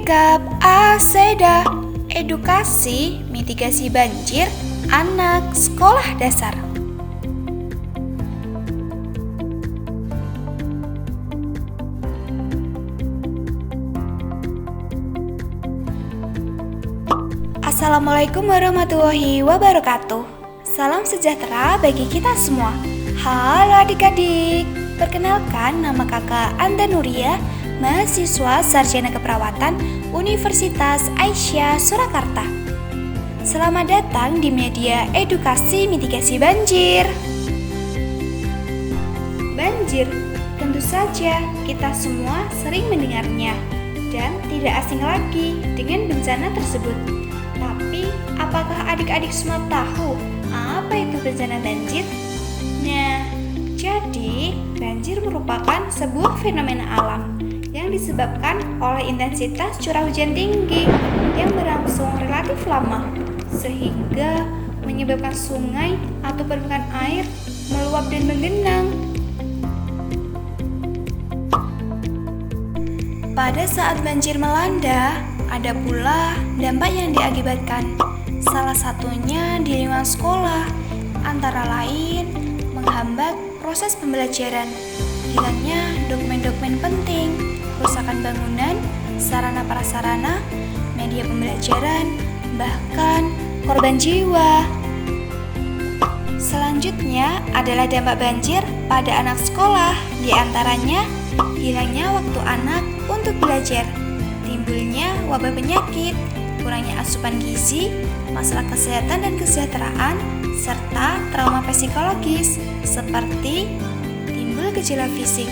Rekap ASEDA, edukasi mitigasi banjir anak sekolah dasar. Assalamualaikum warahmatullahi wabarakatuh. Salam sejahtera bagi kita semua. Halo adik-adik, perkenalkan nama kakak Anda Nuria, mahasiswa Sarjana Keperawatan Universitas Aisyah Surakarta. Selamat datang di media edukasi mitigasi banjir. Banjir, tentu saja kita semua sering mendengarnya dan tidak asing lagi dengan bencana tersebut. Tapi, apakah adik-adik semua tahu apa itu bencana banjir? Nah, jadi banjir merupakan sebuah fenomena alam yang disebabkan oleh intensitas curah hujan tinggi yang berlangsung relatif lama, sehingga menyebabkan sungai atau permukaan air meluap dan menggenang. Pada saat banjir melanda, ada pula dampak yang diakibatkan. Salah satunya di lingkungan sekolah, antara lain menghambat proses pembelajaran, hilangnya dokumen-dokumen penting, kerusakan bangunan, sarana prasarana, media pembelajaran, bahkan korban jiwa. Selanjutnya adalah dampak banjir pada anak sekolah, di antaranya hilangnya waktu anak untuk belajar, timbulnya wabah penyakit, kurangnya asupan gizi, masalah kesehatan dan kesejahteraan, serta trauma psikologis seperti timbul gejala fisik,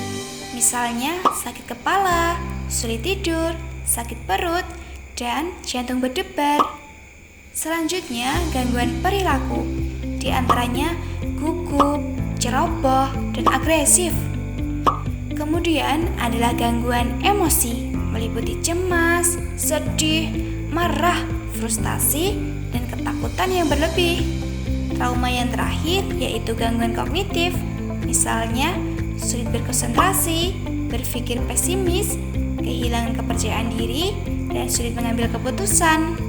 misalnya sakit kepala, sulit tidur, sakit perut, dan jantung berdebar. Selanjutnya, gangguan perilaku, di antaranya gugup, ceroboh, dan agresif. Kemudian adalah gangguan emosi, meliputi cemas, sedih, marah, frustasi, dan ketakutan yang berlebih. Trauma yang terakhir yaitu gangguan kognitif, misalnya sulit berkonsentrasi, berpikir pesimis, kehilangan kepercayaan diri, dan sulit mengambil keputusan.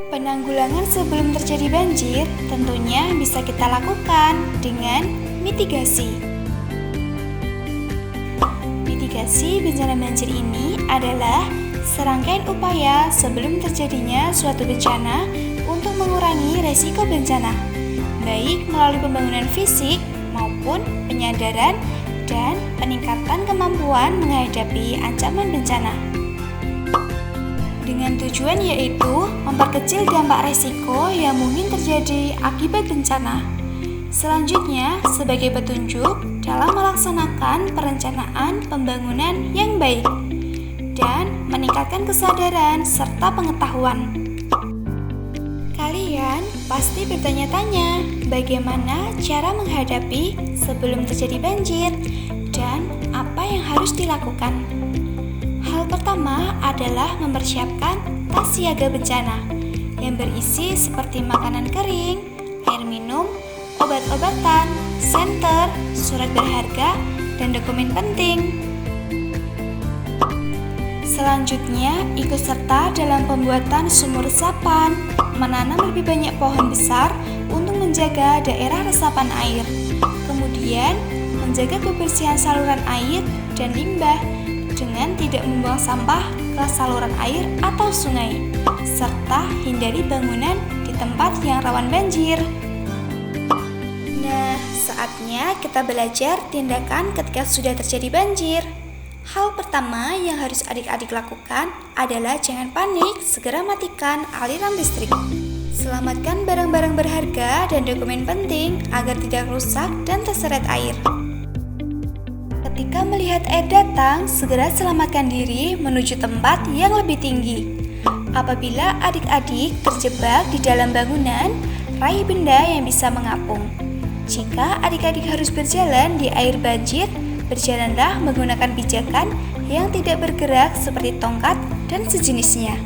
Penanggulangan sebelum terjadi banjir tentunya bisa kita lakukan dengan mitigasi. Mitigasi bencana banjir ini adalah serangkaian upaya sebelum terjadinya suatu bencana untuk mengurangi resiko bencana, baik melalui pembangunan fisik maupun penyadaran dan peningkatan kemampuan menghadapi ancaman bencana. Dengan tujuan yaitu memperkecil dampak resiko yang mungkin terjadi akibat bencana. Selanjutnya, sebagai petunjuk dalam melaksanakan perencanaan pembangunan yang baik dan meningkatkan kesadaran serta pengetahuan. Kalian pasti bertanya-tanya bagaimana cara menghadapi sebelum terjadi banjir dan apa yang harus dilakukan. Hal pertama adalah mempersiapkan tas siaga bencana yang berisi seperti makanan kering, air minum, obat-obatan, senter, surat berharga, dan dokumen penting. Selanjutnya, ikut serta dalam pembuatan sumur resapan, menanam lebih banyak pohon besar untuk menjaga daerah resapan air. Kemudian, menjaga kebersihan saluran air dan limbah dengan tidak membuang sampah ke saluran air atau sungai, serta hindari bangunan di tempat yang rawan banjir. Nah, saatnya kita belajar tindakan ketika sudah terjadi banjir. Hal pertama yang harus adik-adik lakukan adalah jangan panik, segera matikan aliran listrik. Selamatkan barang-barang berharga dan dokumen penting agar tidak rusak dan terseret air. Ketika melihat air datang, segera selamatkan diri menuju tempat yang lebih tinggi. Apabila adik-adik terjebak di dalam bangunan, raih benda yang bisa mengapung. Jika adik-adik harus berjalan di air banjir, berjalanlah menggunakan pijakan yang tidak bergerak seperti tongkat dan sejenisnya.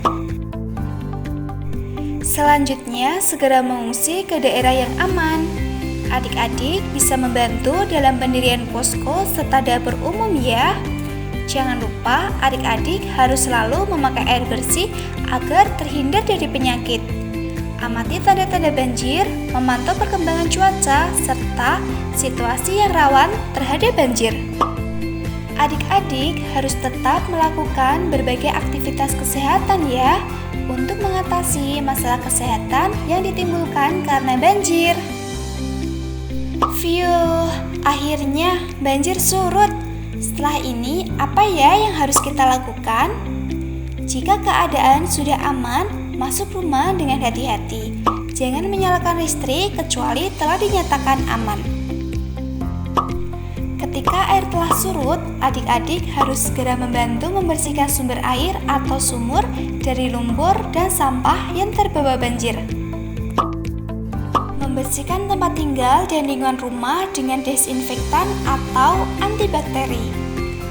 Selanjutnya, segera mengungsi ke daerah yang aman. Adik-adik bisa membantu dalam pendirian posko serta dapur umum ya. Jangan lupa adik-adik harus selalu memakai air bersih agar terhindar dari penyakit. Amati tanda-tanda banjir, memantau perkembangan cuaca, serta situasi yang rawan terhadap banjir. Adik-adik harus tetap melakukan berbagai aktivitas kesehatan ya, untuk mengatasi masalah kesehatan yang ditimbulkan karena banjir. Akhirnya banjir surut. Setelah ini, apa ya yang harus kita lakukan? Jika keadaan sudah aman, masuk rumah dengan hati-hati. Jangan menyalakan listrik kecuali telah dinyatakan aman. Ketika air telah surut, adik-adik harus segera membantu membersihkan sumber air atau sumur dari lumpur dan sampah yang terbawa banjir. Membersihkan tempat tinggal dan lingkungan rumah dengan desinfektan atau antibakteri.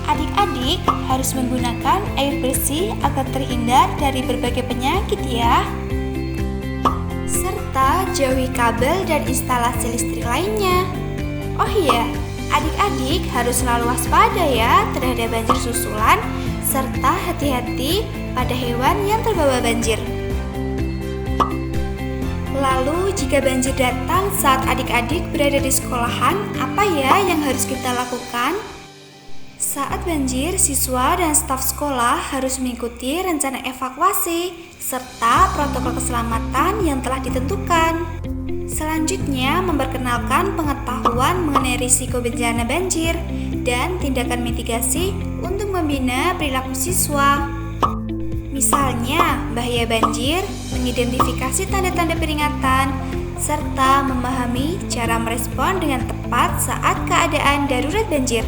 Adik-adik harus menggunakan air bersih agar terhindar dari berbagai penyakit ya. Serta jauhi kabel dan instalasi listrik lainnya. Oh iya, adik-adik harus selalu waspada ya terhadap banjir susulan, serta hati-hati pada hewan yang terbawa banjir. Lalu, jika banjir datang saat adik-adik berada di sekolahan, apa ya yang harus kita lakukan? Saat banjir, siswa dan staf sekolah harus mengikuti rencana evakuasi serta protokol keselamatan yang telah ditentukan. Selanjutnya, memperkenalkan pengetahuan mengenai risiko bencana banjir dan tindakan mitigasi untuk membina perilaku siswa. Misalnya, bahaya banjir, mengidentifikasi tanda-tanda peringatan, serta memahami cara merespon dengan tepat saat keadaan darurat banjir.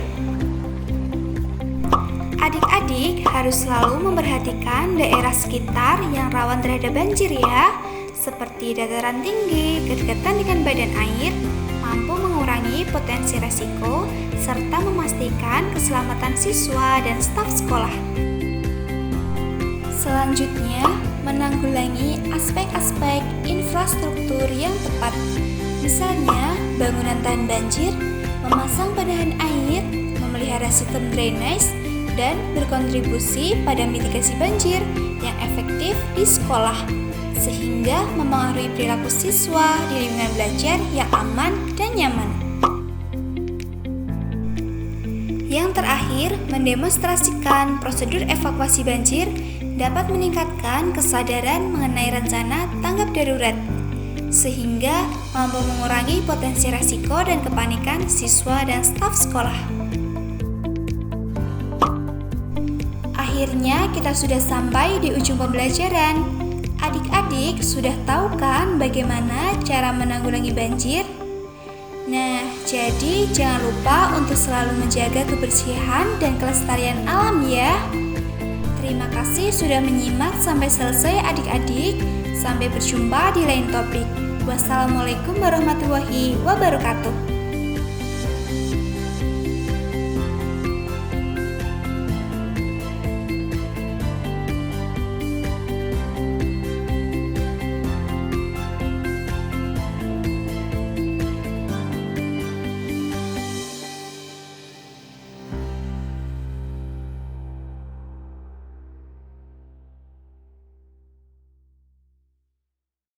Adik-adik harus selalu memperhatikan daerah sekitar yang rawan terhadap banjir ya, seperti dataran tinggi, kedekatan dengan badan air, mampu mengurangi potensi resiko, serta memastikan keselamatan siswa dan staf sekolah. Selanjutnya, menanggulangi aspek-aspek infrastruktur yang tepat. Misalnya, bangunan tahan banjir, memasang penahan air, memelihara sistem drainase, dan berkontribusi pada mitigasi banjir yang efektif di sekolah, sehingga mempengaruhi perilaku siswa di lingkungan belajar yang aman dan nyaman. Yang terakhir, mendemonstrasikan prosedur evakuasi banjir dapat meningkatkan kesadaran mengenai rencana tanggap darurat, sehingga mampu mengurangi potensi risiko dan kepanikan siswa dan staf sekolah. Akhirnya kita sudah sampai di ujung pembelajaran. Adik-adik sudah tahu kan bagaimana cara menanggulangi banjir? Nah, jadi jangan lupa untuk selalu menjaga kebersihan dan kelestarian alam ya. Terima kasih sudah menyimak sampai selesai adik-adik. Sampai berjumpa di lain topik. Wassalamualaikum warahmatullahi wabarakatuh.